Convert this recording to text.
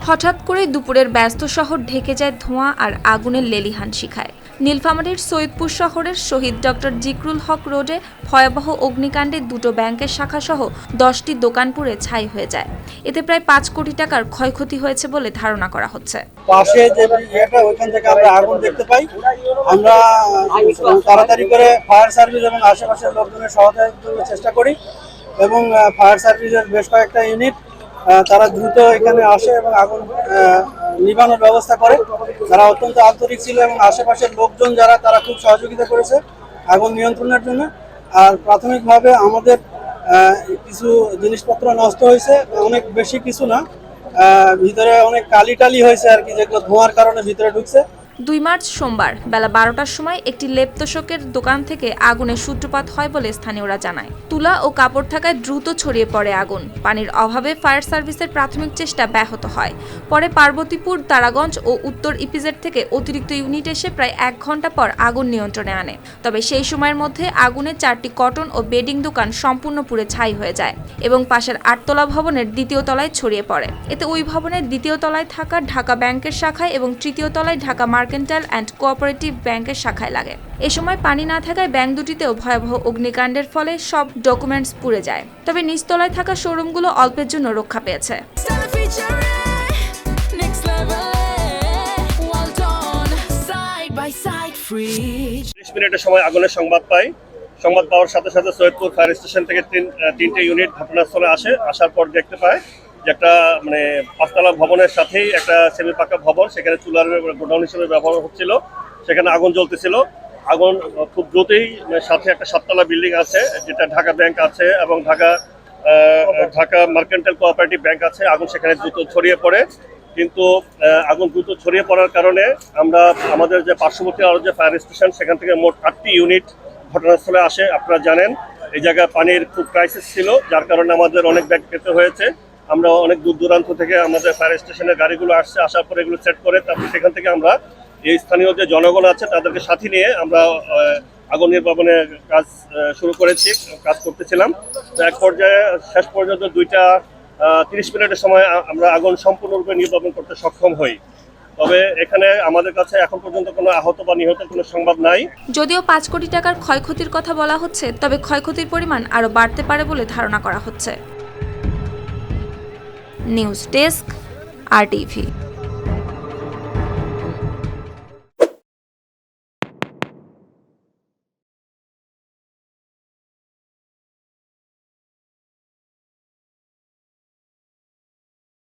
হঠাৎ করে দুপুরের ব্যস্ত শহর ঢেকে যায় ধোঁয়া আর আগুনের লেলিহান শিখায়। নীলফামারীর সৈয়দপুর শহরের শহীদ ডক্টর জিকরুল হক রোডে ভয়াবহ অগ্নিকাণ্ডে দুটো ব্যাংকের শাখাসহ 10টি দোকান পুড়ে ছাই হয়ে যায়। এতে প্রায় 5 কোটি টাকার ক্ষয়ক্ষতি হয়েছে বলে ধারণা করা হচ্ছে। পাশে যে ইয়েটা ওইখান থেকে আমরা আগুন দেখতে পাই, আমরা তাড়াতাড়ি করে ফায়ার সার্ভিস এবং আশেপাশের লোকজনের সহায়তার জন্য চেষ্টা করি এবং ফায়ার সার্ভিসের বেশ কয়েকটা ইউনিট তারা দ্রুত এখানে আসে এবং আগুন নিভানোর ব্যবস্থা করে। তারা অত্যন্ত আন্তরিক ছিল এবং আশেপাশের লোকজন যারা তারা খুব সহযোগিতা করেছে আগুন নিয়ন্ত্রণের জন্য। আর প্রাথমিকভাবে আমাদের কিছু জিনিসপত্র নষ্ট হয়েছে, অনেক বেশি কিছু না, ভিতরে অনেক কালি টালি হয়েছে আর কি, যেগুলো ধোঁয়ার কারণে ভিতরে ঢুকছে। 2 মার্চ সোমবার বেলা 12টার সময় একটি লেপতোষকের দোকান থেকে আগুনের সূত্রপাত হয় বলে স্থানীয়রা জানায়। তুলা ও কাপড় থাকায় দ্রুত ছড়িয়ে পড়ে আগুন। পানির অভাবে ফায়ার সার্ভিসের প্রাথমিক চেষ্টা ব্যাহত হয়। পরে পার্বতীপুর, তারাগঞ্জ ও উত্তর ইপিজেড থেকে অতিরিক্ত ইউনিট এসে প্রায় 1 ঘন্টা পর আগুন নিয়ন্ত্রণে আনে। তবে সেই সময়ের মধ্যে আগুনে 4টি কটন ও বেডিং দোকান সম্পূর্ণ পুড়ে ছাই হয়ে যায় এবং পাশের 8তলা ভবনের 2য় তলায় ছড়িয়ে পড়ে। এতে ওই ভবনের 2য় তলায় থাকা ঢাকা ব্যাংকের শাখায় এবং 3য় তলায় ঢাকা মার্কেন্টাইল অ্যান্ড কোঅপারেটিভ ব্যাংকের শাখায় লাগে। এ সময় পানি না থাকায় ব্যাংক দুটিতেও ভয়াবহ অগ্নিকাণ্ডের ফলে সব ডকুমেন্টস পুড়ে যায়। তবে নিচতলায় থাকা শোরুমগুলো অল্পের জন্য রক্ষা পেয়েছে। 30 মিনিটের সময় আগুনের সংবাদ পাই। সংবাদ পাওয়ার সাথে সাথে সৈয়দপুর ফায়ার স্টেশন থেকে 3টে ইউনিট ঘটনাস্থলে আসার পর দেখতে পায় যে একটা 5তলা ভবনের সাথেই একটা সেমি পাকা ভবন, সেখানে চুলার গোডাউন হিসেবে ব্যবহার হচ্ছিল, সেখানে আগুন জ্বলতেছিল। আগুন খুব দ্রুতই সাথে একটা 7তলা বিল্ডিং আছে যেটা ঢাকা ব্যাংক আছে এবং ঢাকা মার্কেন্টাইল কোঅপারেটিভ ব্যাংক আছে। আগুন সেখানে দ্রুত ছড়িয়ে পড়ে, কিন্তু আগুন দ্রুত ছড়িয়ে পড়ার কারণে আমরা আমাদের যে পার্শ্ববর্তী আরও যে ফায়ার স্টেশন সেখান থেকে মোট 8টি ইউনিট ঘটনাস্থলে আসে। আপনারা জানেন এই জায়গায় পানির খুব ক্রাইসিস ছিল, যার কারণে আমাদের অনেক ব্যাগ পেতে হয়েছে। আমরা অনেক দূর দূরান্ত থেকে আমাদের ফায়ার স্টেশনের গাড়িগুলো আসার পরে এগুলো সেট করে তারপর সেখান থেকে আমরা এই স্থানীয় যে জনগণ আছে তাদেরকে সাথে নিয়ে আমরা আগুন নির্বাপনের কাজ শুরু কাজ করতেছিলাম। তো এক পর্যায়ে শেষ পর্যন্ত 2টা 30 মিনিটের সময় আমরা আগুন সম্পূর্ণরূপে নির্বাপন করতে সক্ষম হই। তবে এখানে আমাদের কাছে এখন পর্যন্ত কোনো আহত বা নিহত কোনো সংবাদ নাই। যদিও 5 কোটি টাকার ক্ষয়ক্ষতির কথা বলা হচ্ছে, তবে ক্ষয়ক্ষতির পরিমাণ আরও বাড়তে পারে বলে ধারণা করা হচ্ছে। News desk, RTV।